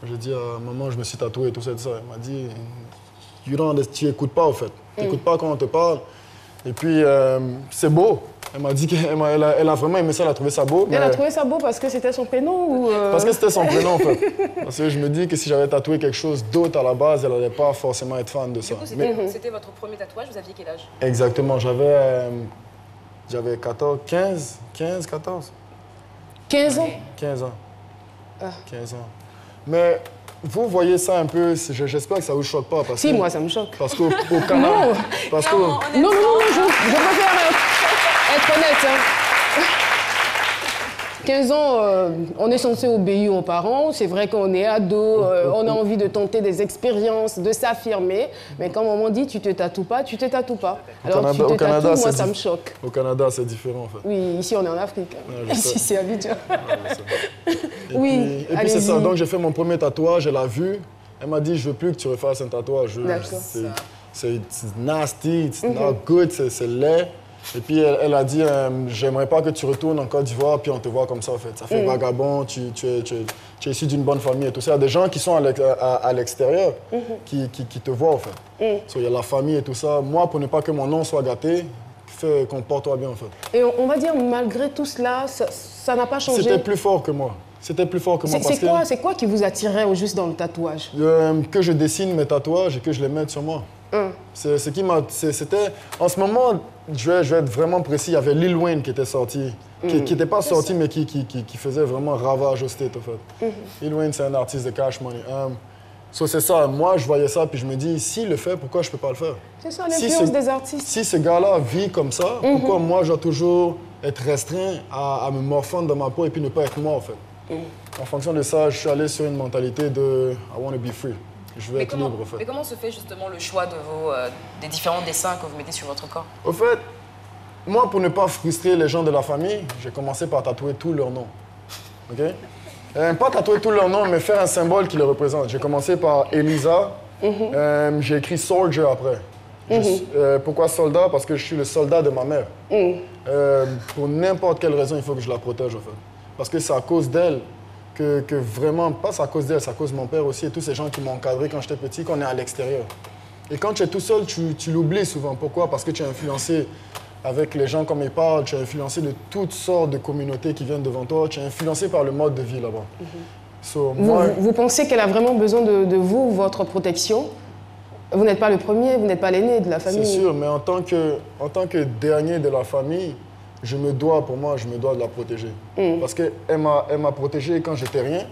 J'ai dit « Maman, je me suis tatoué et tout ça, tout ça. » Elle m'a dit « Tu n'écoutes pas, en fait. Tu n'écoutes pas quand on te parle. Et puis, c'est beau. » Elle m'a dit qu'elle a vraiment aimé ça, elle a trouvé ça beau. Elle a trouvé ça beau parce que c'était son prénom ou Parce que c'était son prénom, en fait. Parce que je me dis que si j'avais tatoué quelque chose d'autre à la base, elle n'allait pas forcément être fan de ça. Du coup, c'était votre premier tatouage, vous aviez quel âge? Exactement, j'avais 14, 15, 14. 15 ans? 15 ans. 15 ans. Mais vous voyez ça un peu, j'espère que ça ne vous choque pas. Si, moi, ça me choque. Parce qu'au Canada... Non, parce que... non, je préfère être honnête. Hein. 15 ans, on est censé obéir aux parents. C'est vrai qu'on est ado, on a envie de tenter des expériences, de s'affirmer. Mais quand maman dit tu te tatoues pas, tu te tatoues pas. Alors tu te tatoues, moi ça me choque. Au Canada, c'est différent en fait. Oui, ici on est en Afrique. Ici c'est Abidjan. Oui, et puis c'est ça. Donc j'ai fait mon premier tatouage, elle a vu. Elle m'a dit je veux plus que tu refasses un tatouage. C'est nasty, it's not good, c'est laid. Et puis elle a dit j'aimerais pas que tu retournes en Côte d'Ivoire puis on te voit comme ça en fait. Ça fait vagabond, tu es issu d'une bonne famille et tout ça. Il y a des gens qui sont à l'extérieur qui te voient en fait. Il y a la famille et tout ça. Moi, pour ne pas que mon nom soit gâté, comporte-toi bien en fait. Et on va dire malgré tout cela, ça n'a pas changé. C'était plus fort que moi. C'était plus fort que moi. C'est quoi qui vous attirait au juste dans le tatouage? Que je dessine mes tatouages et que je les mette sur moi. C'était en ce moment, je vais être vraiment précis, il y avait Lil Wayne qui était sorti, qui n'était pas sorti mais qui faisait vraiment ravage au State en fait. Lil Wayne c'est un artiste de Cash Money. C'est ça, moi je voyais ça puis je me dis s'il le fait, pourquoi je peux pas le faire? C'est ça l'influence des artistes. Si ce gars-là vit comme ça, pourquoi moi je dois toujours être restreint à me morfondre dans ma peau et puis ne pas être moi en fait? En fonction de ça, je suis allé sur une mentalité de I want to be free. Je veux être libre, en fait. Mais comment se fait justement le choix de des différents dessins que vous mettez sur votre corps? Au fait, moi, pour ne pas frustrer les gens de la famille, j'ai commencé par tatouer tous leurs noms. OK? Pas tatouer tous leurs noms, mais faire un symbole qui les représente. J'ai commencé par Elisa. J'ai écrit Soldier après. Pourquoi soldat? Parce que je suis le soldat de ma mère. Pour n'importe quelle raison, il faut que je la protège, en fait. Parce que c'est à cause d'elle que vraiment, pas à cause d'elle, c'est à cause de mon père aussi et tous ces gens qui m'ont encadré quand j'étais petit, qu'on est à l'extérieur. Et quand tu es tout seul, tu l'oublies souvent. Pourquoi? Parce que tu es influencé avec les gens comme ils parlent, tu es influencé de toutes sortes de communautés qui viennent devant toi, tu es influencé par le mode de vie là-bas. Vous pensez qu'elle a vraiment besoin de vous, votre protection? Vous n'êtes pas le premier, vous n'êtes pas l'aîné de la famille. C'est sûr, mais en tant que dernier de la famille, je me dois de la protéger. Parce qu'elle m'a protégé quand j'étais rien.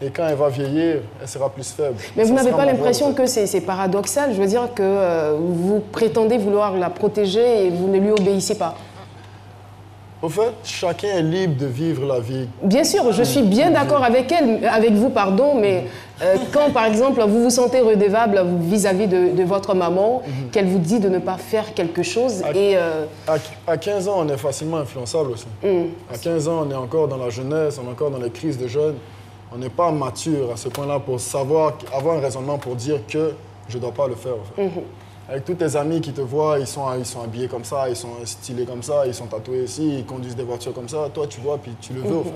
Et quand elle va vieillir, elle sera plus faible. Mais vous n'avez pas l'impression que c'est paradoxal? Je veux dire que vous prétendez vouloir la protéger et vous ne lui obéissez pas. Au fait, chacun est libre de vivre la vie. Bien sûr, je suis bien d'accord avec vous, mais quand, par exemple, vous vous sentez redevable vis-à-vis de votre maman, qu'elle vous dit de ne pas faire quelque chose À 15 ans, on est facilement influençable aussi. À 15 ans, on est encore dans la jeunesse, on est encore dans les crises de jeunes. On n'est pas mature à ce point-là pour savoir, avoir un raisonnement pour dire que je ne dois pas le faire. En fait. avec tous tes amis qui te voient, ils sont habillés comme ça, ils sont stylés comme ça, ils sont tatoués ici, ils conduisent des voitures comme ça. Toi, tu vois, puis tu le veux, au fait.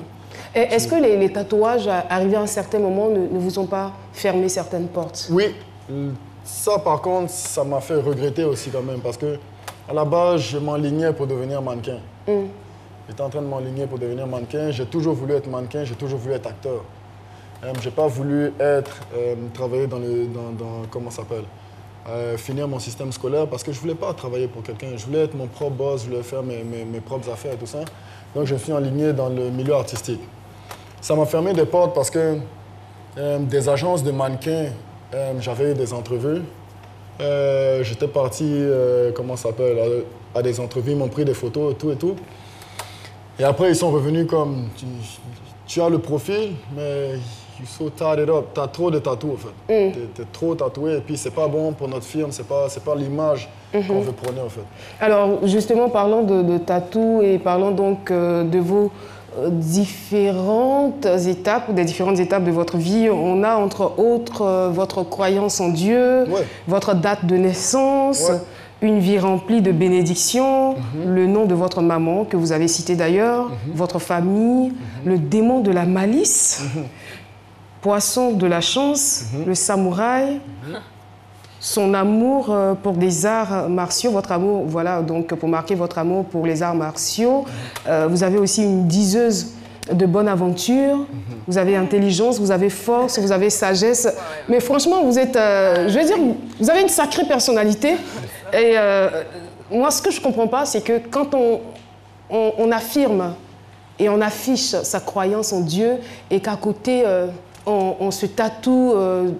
Est-ce que les tatouages, arrivés à un certain moment, ne vous ont pas fermé certaines portes? Oui. Ça, par contre, ça m'a fait regretter aussi quand même, parce que à la base, je m'enlignais pour devenir mannequin. J'étais en train de m'enligner pour devenir mannequin. J'ai toujours voulu être mannequin, j'ai toujours voulu être acteur. Je n'ai pas voulu travailler dans comment ça s'appelle, finir mon système scolaire, parce que je ne voulais pas travailler pour quelqu'un. Je voulais être mon propre boss, je voulais faire mes propres affaires et tout ça. Donc, je me suis enligné dans le milieu artistique. Ça m'a fermé des portes parce que des agences de mannequins, j'avais eu des entrevues. J'étais parti, comment ça s'appelle, à des entrevues, ils m'ont pris des photos, tout et tout. Et après, ils sont revenus comme, tu as le profil, mais you so tatted up. Tu as trop de tatous, en fait. Tu es trop tatoué, et puis c'est pas bon pour notre film, c'est pas l'image qu'on veut prôner, en fait. Alors, justement, parlant de tatous et parlant donc de vos différentes étapes, des différentes étapes de votre vie, on a entre autres votre croyance en Dieu, votre date de naissance, une vie remplie de bénédictions, le nom de votre maman, que vous avez cité d'ailleurs, votre famille, le démon de la malice, poisson de la chance, le samouraï, son amour pour des arts martiaux, votre amour, voilà, donc pour marquer votre amour pour les arts martiaux. Vous avez aussi une diseuse de bonne aventure, vous avez intelligence, vous avez force, vous avez sagesse. Mais franchement, vous êtes, je veux dire, vous avez une sacrée personnalité. Et moi, ce que je ne comprends pas, c'est que quand on affirme et on affiche sa croyance en Dieu et qu'à côté, on se tatoue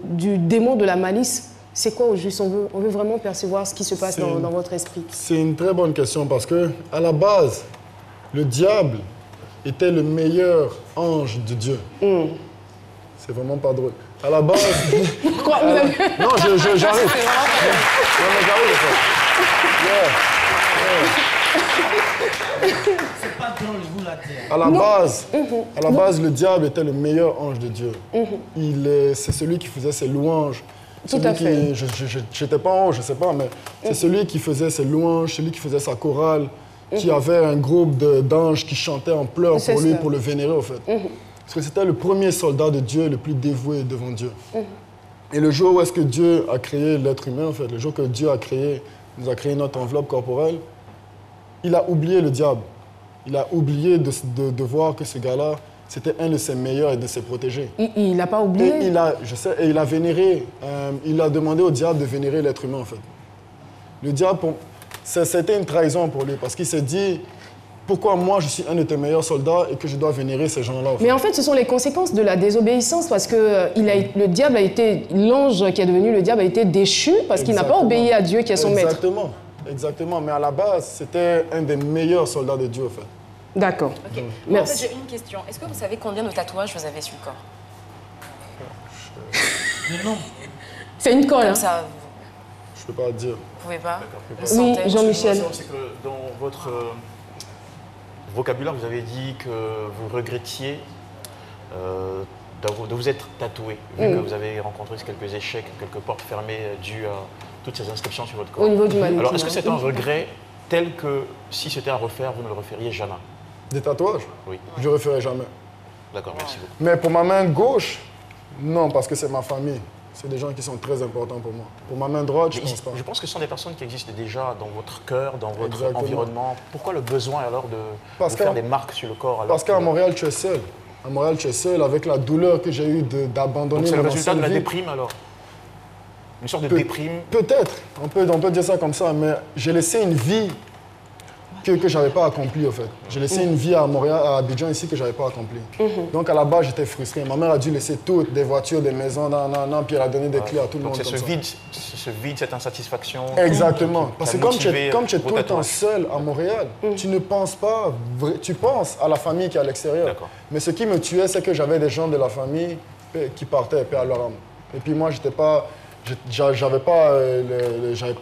du démon de la malice, c'est quoi au juste? On veut vraiment percevoir ce qui se passe dans votre esprit. C'est une très bonne question parce que, à la base, le diable était le meilleur ange de Dieu. C'est vraiment pas drôle. À la base... Quoi, vous avez... Non, j'arrive. J'arrive. C'est pas drôle, vous la dites. À la base, le diable était le meilleur ange de Dieu. C'est celui qui faisait ses louanges. Tout à fait. Je n'étais pas en haut, je ne sais pas, mais c'est celui qui faisait ses louanges, celui qui faisait sa chorale, qui avait un groupe d'anges qui chantaient en pleurs pour lui, pour le vénérer, en fait. Parce que c'était le premier soldat de Dieu, le plus dévoué devant Dieu. Et le jour où est-ce que Dieu a créé l'être humain, en fait, le jour que Dieu nous a créé notre enveloppe corporelle, il a oublié le diable. Il a oublié de voir que ce gars-là, c'était un de ses meilleurs et de ses protégés. Il n'a pas oublié? Et il a vénéré, il a demandé au diable de vénérer l'être humain, en fait. Le diable, c'était une trahison pour lui, parce qu'il s'est dit, pourquoi moi, je suis un de tes meilleurs soldats et que je dois vénérer ces gens-là, en fait. Mais en fait, ce sont les conséquences de la désobéissance, parce que le diable a été, l'ange qui est devenu le diable a été déchu, parce qu'il n'a pas obéi à Dieu qui est son maître. Exactement. Mais à la base, c'était un des meilleurs soldats de Dieu, en fait. D'accord. Okay. Merci. En fait, j'ai une question. Est-ce que vous savez combien de tatouages vous avez sur le corps? Le nom. C'est une colle, hein? Ça, je peux pas dire. Vous pouvez pas? Oui, Jean-Michel. C'est que dans votre vocabulaire, vous avez dit que vous regrettiez de vous être tatoué, vu que vous avez rencontré quelques échecs, quelques portes fermées dues à toutes ces inscriptions sur votre corps. Au niveau du mannequin. Alors, est-ce que c'est un regret tel que si c'était à refaire, vous ne le referiez jamais? Des tatouages? Oui. Je ne referai jamais. D'accord, merci beaucoup. Mais pour ma main gauche, non, parce que c'est ma famille. C'est des gens qui sont très importants pour moi. Pour ma main droite, je ne pense pas. Je pense que ce sont des personnes qui existent déjà dans votre cœur, dans votre environnement. Pourquoi le besoin alors de faire des marques sur le corps? Parce qu'à Montréal, tu es seul. À Montréal, tu es seul avec la douleur que j'ai eue d'abandonner. Donc c'est le résultat de la déprime alors? Une sorte de déprime? Peut-être, on peut dire ça comme ça, mais j'ai laissé une vie que je n'avais pas accomplie, en fait. J'ai laissé une vie à Montréal, à Abidjan, ici, que je n'avais pas accomplie. Donc, à la base, j'étais frustré. Ma mère a dû laisser toutes, des voitures, des maisons, puis elle a donné des clés à tout le monde. Donc, c'est ce vide, cette insatisfaction. Exactement. Parce que comme tu es tout le temps seul à Montréal, tu ne penses pas, tu penses à la famille qui est à l'extérieur. Mais ce qui me tuait, c'est que j'avais des gens de la famille qui partaient, paix à leur âme. Et puis moi, j'étais pas j'avais pas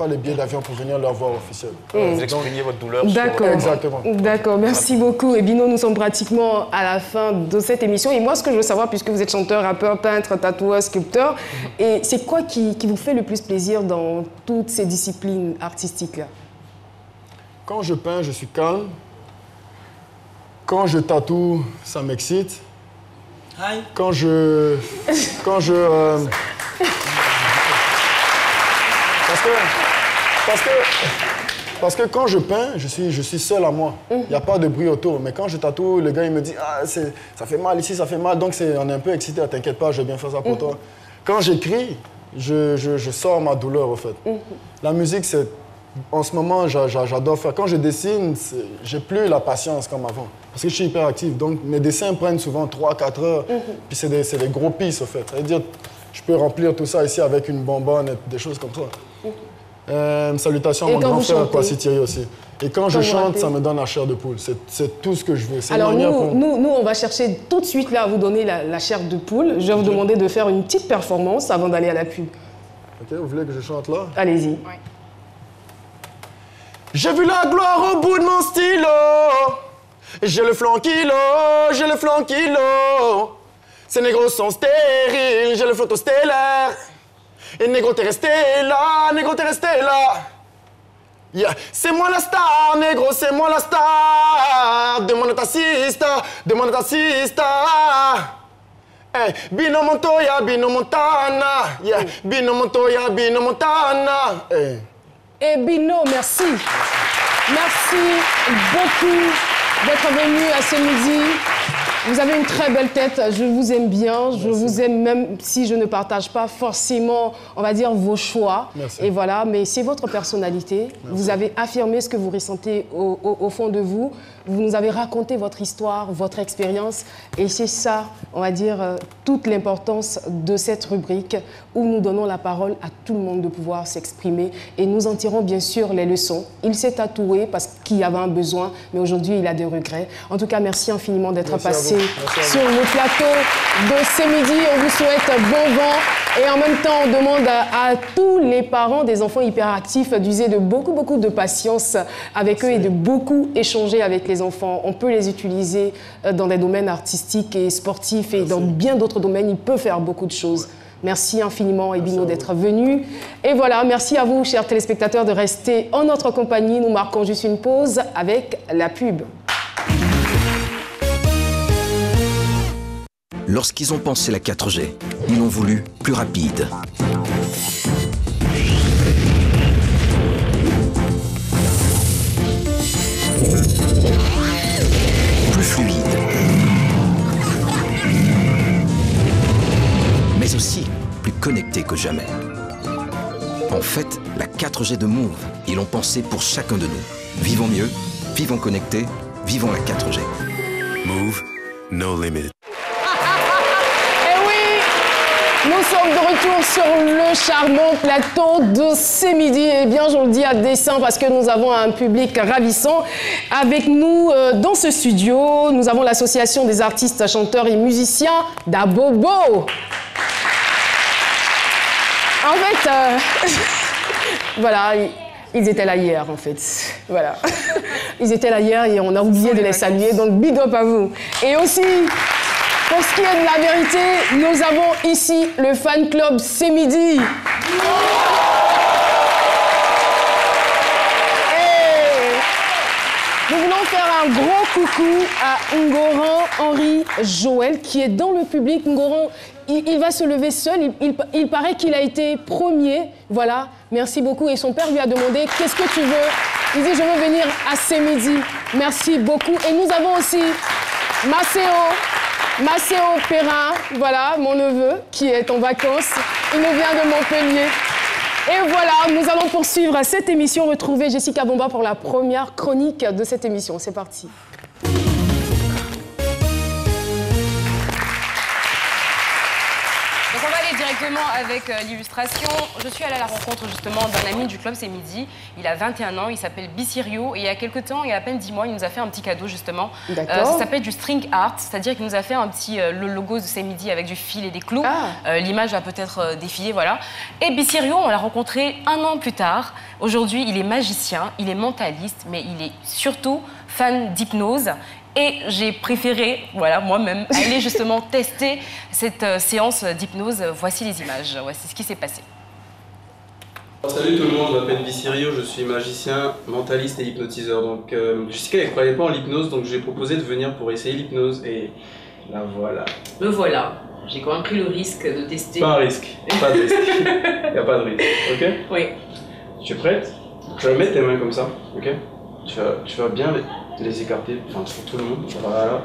les billets d'avion pour venir leur voir officiel. Vous exprimiez votre douleur. D'accord. Exactement. D'accord, merci beaucoup. Et Bino, nous sommes pratiquement à la fin de cette émission. Et moi, ce que je veux savoir, puisque vous êtes chanteur, rappeur, peintre, tatoueur, sculpteur, et c'est quoi qui vous fait le plus plaisir dans toutes ces disciplines artistiques-là? Quand je peins, je suis calme. Quand je tatoue, ça m'excite. Quand je Parce que quand je peins, je suis seul à moi. Il n'y a pas de bruit autour. Mais quand je tatoue, le gars il me dit « Ah, ça fait mal ici, ça fait mal. » Donc on est un peu excité. « T'inquiète pas, je vais bien faire ça pour toi. » Quand j'écris, je sors ma douleur, au fait. La musique, en ce moment, j'adore faire. Quand je dessine, j'ai plus la patience comme avant. Parce que je suis hyper actif. Donc mes dessins prennent souvent 3-4 heures. Puis c'est des gros pistes, au fait. C'est-à-dire, je peux remplir tout ça ici avec une bonbonne et des choses comme ça. Salutations à mon grand frère Kwasi Thierry aussi. Et quand je chante, ça me donne la chair de poule. C'est tout ce que je veux. Alors nous, on va chercher tout de suite là à vous donner la chair de poule. Je vais vous demander de faire une petite performance avant d'aller à la pub. Ok, vous voulez que je chante là? Allez-y. Ouais. J'ai vu la gloire au bout de mon stylo. J'ai le flanc kilo, j'ai le flanc kilo. Ces négros sont stériles, j'ai le flotto stellaire. Et négro, t'es resté là, négro, t'es resté là. Yeah. C'est moi la star, négro, c'est moi la star. Demande à ta sista, demande à ta sista. Hey, Bino Montoya, Bino Montana. Yeah. Bino Montoya, Bino Montana. Hey. Et Bino, merci. Merci beaucoup d'être venu à ce midi. Vous avez une très belle tête, je vous aime bien, je vous aime même si je ne partage pas forcément, on va dire, vos choix. Merci. Et voilà, mais c'est votre personnalité. Merci. Vous avez affirmé ce que vous ressentez au fond de vous. Vous nous avez raconté votre histoire, votre expérience. Et c'est ça, on va dire, toute l'importance de cette rubrique où nous donnons la parole à tout le monde de pouvoir s'exprimer. Et nous en tirons bien sûr les leçons. Il s'est tatoué parce qu'il y avait un besoin, mais aujourd'hui, il a des regrets. En tout cas, merci infiniment d'être passé sur le plateau de ce midi. On vous souhaite bon vent. Et en même temps, on demande à tous les parents des enfants hyperactifs d'user de beaucoup de patience avec eux et de beaucoup échanger avec les enfants. On peut les utiliser dans des domaines artistiques et sportifs et dans bien d'autres domaines. Ils peuvent faire beaucoup de choses. Merci infiniment, Ebino, d'être venu. Et voilà, merci à vous, chers téléspectateurs, de rester en notre compagnie. Nous marquons juste une pause avec la pub. Lorsqu'ils ont pensé la 4G, ils l'ont voulu plus rapide. Plus fluide. Mais aussi plus connecté que jamais. En fait, la 4G de Move, ils l'ont pensé pour chacun de nous. Vivons mieux, vivons connectés, vivons la 4G. Move, no limit. Nous sommes de retour sur le charmant plateau de ce midi. Et bien, je le dis à dessein parce que nous avons un public ravissant. Avec nous dans ce studio, nous avons l'association des artistes, chanteurs et musiciens d'Abobo. En fait, voilà, ils étaient là hier, en fait. Voilà. Ils étaient là hier et on a oublié de les saluer. Donc, big up à vous. Et aussi... pour ce qui est de la vérité, nous avons ici le fan club C'est Midi. Nous voulons faire un gros coucou à Ngoran Henri Joël qui est dans le public. Ngoran, il va se lever seul. Il paraît qu'il a été premier. Voilà, merci beaucoup. Et son père lui a demandé « Qu'est-ce que tu veux ?» Il dit « Je veux venir à C'est Midi. » Merci beaucoup. Et nous avons aussi Maceo Perrin, voilà, mon neveu, qui est en vacances. Il nous vient de Montpellier. Et voilà, nous allons poursuivre cette émission, retrouver Jessica Bomba pour la première chronique de cette émission. C'est parti. Donc on va aller directement avec l'illustration. Je suis allée à la rencontre justement d'un ami du club, c'est Midi. Il a 21 ans, il s'appelle Bicirio. Et il y a quelques temps, il y a à peine 10 mois, il nous a fait un petit cadeau justement. Ça s'appelle du string art, c'est-à-dire qu'il nous a fait un petit le logo de C'est Midi avec du fil et des clous. L'image va peut-être défiler, voilà. Et Bicirio, on l'a rencontré 1 an plus tard. Aujourd'hui, il est magicien, il est mentaliste, mais il est surtout fan d'hypnose. Et j'ai préféré, voilà, moi-même, aller justement tester cette séance d'hypnose. Voici les images, voici ce qui s'est passé. Salut tout le monde, je m'appelle Bicirio, je suis magicien, mentaliste et hypnotiseur. Donc, Jessica ne croyait pas en l'hypnose, donc je lui ai proposé de venir pour essayer l'hypnose et la voilà. Me voilà, j'ai quand même pris le risque de tester. Pas un risque, pas de risque, il n'y a pas de risque, ok? Oui. Tu es prête? Tu vas mettre tes mains comme ça, ok? Tu vas bien les écarter, enfin sur tout le monde, voilà.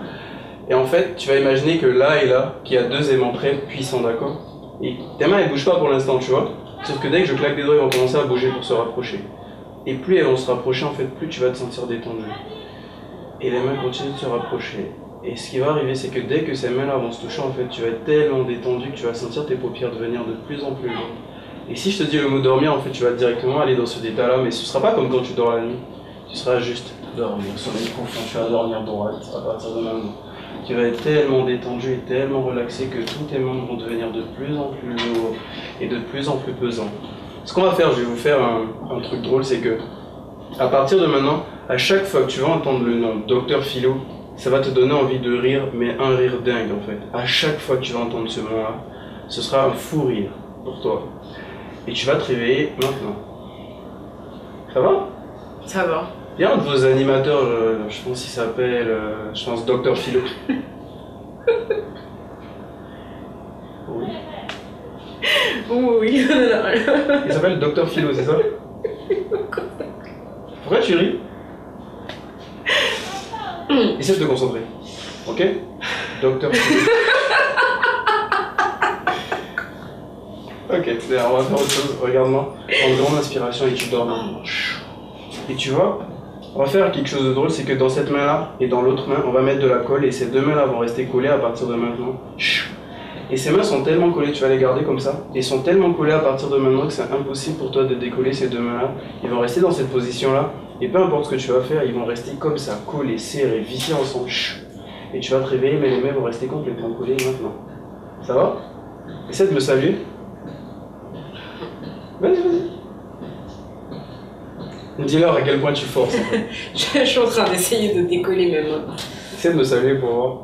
Et en fait, tu vas imaginer que là et là, qu'il y a 2 aimants très puissants, d'accord? Et tes mains, elles bougent pas pour l'instant, tu vois? Sauf que dès que je claque des doigts, ils vont commencer à bouger pour se rapprocher. Et plus elles vont se rapprocher, en fait, plus tu vas te sentir détendu. Et les mains continuent de se rapprocher. Et ce qui va arriver, c'est que dès que ces mains-là vont se toucher, en fait, tu vas être tellement détendu que tu vas sentir tes paupières devenir de plus en plus lourdes. Et si je te dis le mot dormir, en fait, tu vas directement aller dans ce état-là, mais ce sera pas comme quand tu dors la nuit. Tu seras juste dormir, sommeil profond, tu vas dormir droite à partir de maintenant. Tu vas être tellement détendu et tellement relaxé que tous tes membres vont devenir de plus en plus lourds et de plus en plus pesants. Ce qu'on va faire, je vais vous faire un truc drôle, c'est que à partir de maintenant, à chaque fois que tu vas entendre le nom Docteur Philo, ça va te donner envie de rire, mais un rire dingue en fait. À chaque fois que tu vas entendre ce mot-là, ce sera un fou rire pour toi. Et tu vas te réveiller maintenant. Ça va? Ça va. Il y a un de vos animateurs, je pense qu'il s'appelle, je pense Docteur Philo. Oui. Oui. Il s'appelle Docteur Philo, c'est ça? Pourquoi tu ris? Essaie de te concentrer. Ok? Docteur Philo. Ok, on va faire autre chose. Regarde-moi. Prends une grande inspiration et tu dors maintenant. Et tu vois, on va faire quelque chose de drôle, c'est que dans cette main-là et dans l'autre main, on va mettre de la colle et ces 2 mains-là vont rester collées à partir de maintenant. Et ces mains sont tellement collées, tu vas les garder comme ça, et sont tellement collées à partir de maintenant que c'est impossible pour toi de décoller ces 2 mains-là. Ils vont rester dans cette position-là, et peu importe ce que tu vas faire, ils vont rester comme ça, collés, serrés, vissés ensemble. Et tu vas te réveiller, mais les mains vont rester complètement collées maintenant. Ça va? Essaie de me saluer. Vas-y, vas-y. Dis-leur à quel point tu forces. En fait. Je suis en train d'essayer de décoller mes mains. Essaie de me saluer pour voir.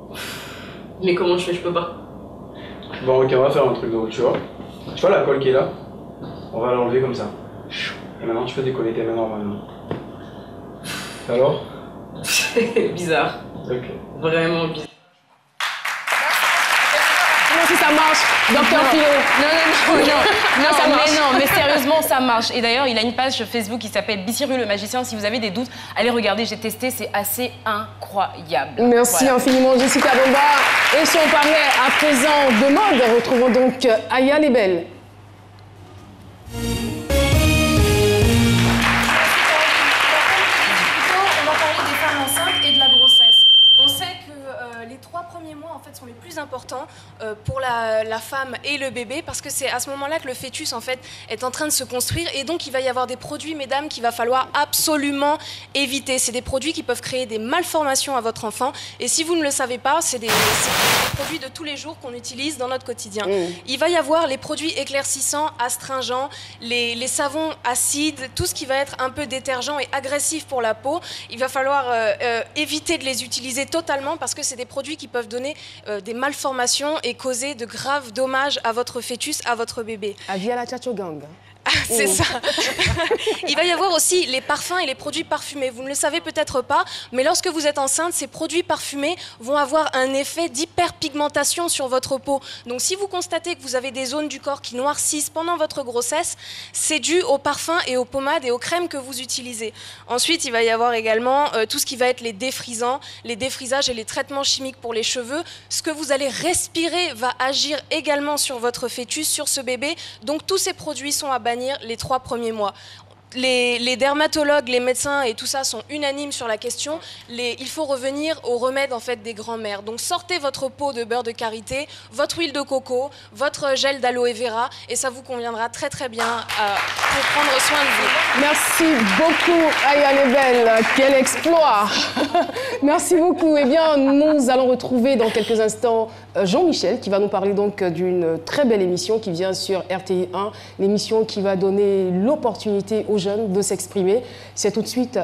Mais comment je fais? Je peux pas. Bon, ok, on va faire un truc drôle, tu vois. Tu vois la colle qui est là? On va l'enlever comme ça. Et maintenant, tu peux décoller tes mains normalement. Alors? Bizarre. Ok. Vraiment bizarre. Si ça marche, Docteur Philo. Non, ça marche. Mais sérieusement, ça marche. Et d'ailleurs, il a une page Facebook qui s'appelle Bicirio le magicien. Si vous avez des doutes, allez regarder, j'ai testé, c'est assez incroyable. Merci infiniment, Jessica Bomba. Et si on parlait à présent de mode, retrouvons donc Aya les Belles. On va parler des femmes enceintes et de la grossesse. On sait que les 3 premiers mois en fait sont les plus importants pour la femme et le bébé parce que c'est à ce moment-là que le fœtus en fait est en train de se construire et donc il va y avoir des produits, mesdames, qu'il va falloir absolument éviter. C'est des produits qui peuvent créer des malformations à votre enfant et si vous ne le savez pas, c'est des produits de tous les jours qu'on utilise dans notre quotidien. Il va y avoir les produits éclaircissants, astringents, les savons acides, tout ce qui va être un peu détergent et agressif pour la peau. Il va falloir éviter de les utiliser totalement parce que c'est des produits qui peuvent donner des malformations et causer de graves dommages à votre fœtus, à votre bébé. Via la Chacho Gang. C'est ça. Il va y avoir aussi les parfums et les produits parfumés. Vous ne le savez peut-être pas, mais lorsque vous êtes enceinte, ces produits parfumés vont avoir un effet d'hyperpigmentation sur votre peau. Donc si vous constatez que vous avez des zones du corps qui noircissent pendant votre grossesse, c'est dû aux parfums et aux pommades et aux crèmes que vous utilisez. Ensuite, il va y avoir également tout ce qui va être les défrisants, les défrisages et les traitements chimiques pour les cheveux. Ce que vous allez respirer va agir également sur votre fœtus, sur ce bébé. Donc tous ces produits sont à bannir les 3 premiers mois. les dermatologues, les médecins et tout ça sont unanimes sur la question. Il faut revenir au remède en fait des grands-mères. Donc sortez votre pot de beurre de karité, votre huile de coco, votre gel d'aloe vera et ça vous conviendra très très bien pour prendre soin de vous. Merci beaucoup Aya Lebel, quel exploit. Merci beaucoup. Eh bien, nous allons retrouver dans quelques instants Jean-Michel qui va nous parler donc d'une très belle émission qui vient sur RTI 1, l'émission qui va donner l'opportunité aux jeunes de s'exprimer. C'est tout de suite.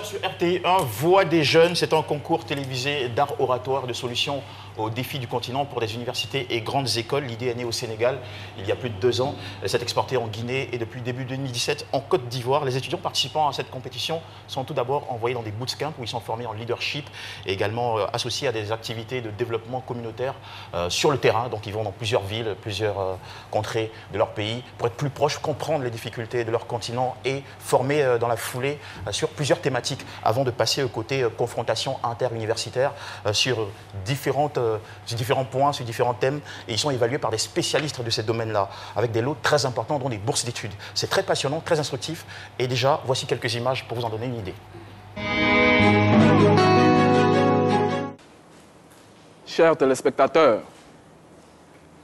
Sur RTI 1, Voix des jeunes, c'est un concours télévisé d'art oratoire, de solutions aux défis du continent pour des universités et grandes écoles. L'idée est née au Sénégal il y a plus de 2 ans. Elle s'est exportée en Guinée et depuis le début de 2017 en Côte d'Ivoire. Les étudiants participant à cette compétition sont tout d'abord envoyés dans des bootcamps où ils sont formés en leadership et également associés à des activités de développement communautaire sur le terrain. Donc ils vont dans plusieurs villes, plusieurs contrées de leur pays pour être plus proches, comprendre les difficultés de leur continent et former dans la foulée sur plusieurs thématiques avant de passer au côté confrontation interuniversitaire sur différents points, sur différents thèmes. Et ils sont évalués par des spécialistes de ces domaines-là, avec des lots très importants, dont des bourses d'études. C'est très passionnant, très instructif. Et déjà, voici quelques images pour vous en donner une idée. Chers téléspectateurs,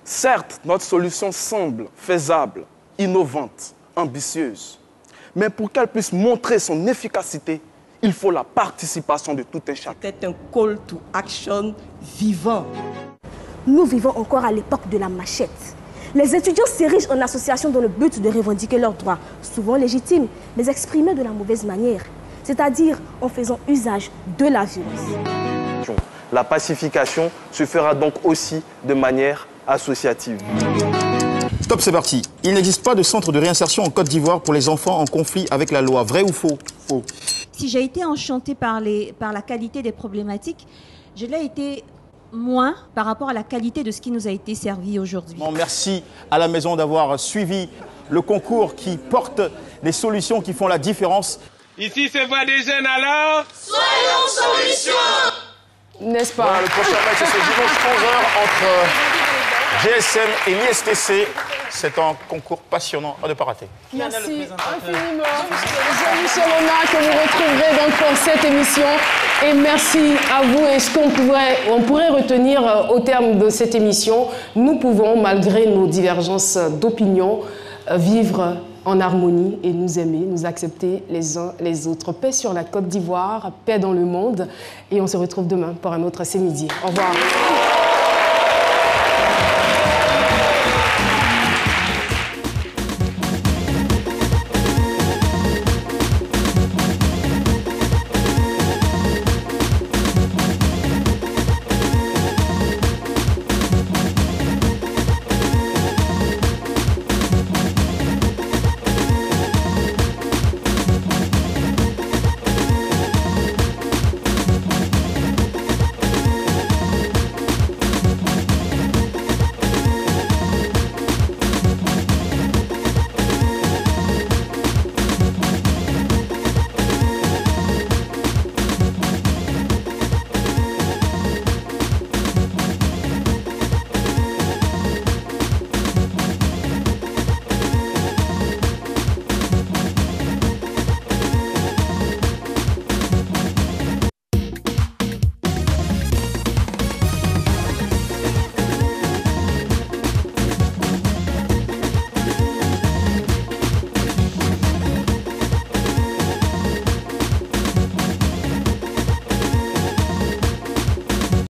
certes, notre solution semble faisable, innovante, ambitieuse. Mais pour qu'elle puisse montrer son efficacité, il faut la participation de tout un chacun. C'est un call to action vivant. Nous vivons encore à l'époque de la machette. Les étudiants s'érigent en association dans le but de revendiquer leurs droits, souvent légitimes, mais exprimés de la mauvaise manière, c'est-à-dire en faisant usage de la violence. La pacification se fera donc aussi de manière associative. Stop, c'est parti. Il n'existe pas de centre de réinsertion en Côte d'Ivoire pour les enfants en conflit avec la loi. Vrai ou faux? Faux. Si j'ai été enchantée par la qualité des problématiques, je l'ai été moins par rapport à la qualité de ce qui nous a été servi aujourd'hui. Bon, merci à la maison d'avoir suivi le concours qui porte les solutions qui font la différence. Ici, c'est Voix des jeunes, alors soyons solutions. N'est-ce pas? Voilà, le prochain match, c'est ce dimanche 11h entre GSM et l'ISTC. C'est un concours passionnant à ne pas rater. Merci infiniment. Jean-Michel Ona, que vous retrouverez donc pour cette émission. Et merci à vous. Et ce qu'on pourrait retenir au terme de cette émission, nous pouvons, malgré nos divergences d'opinion, vivre en harmonie et nous aimer, nous accepter les uns les autres. Paix sur la Côte d'Ivoire, paix dans le monde. Et on se retrouve demain pour un autre C'est Midi. Au revoir.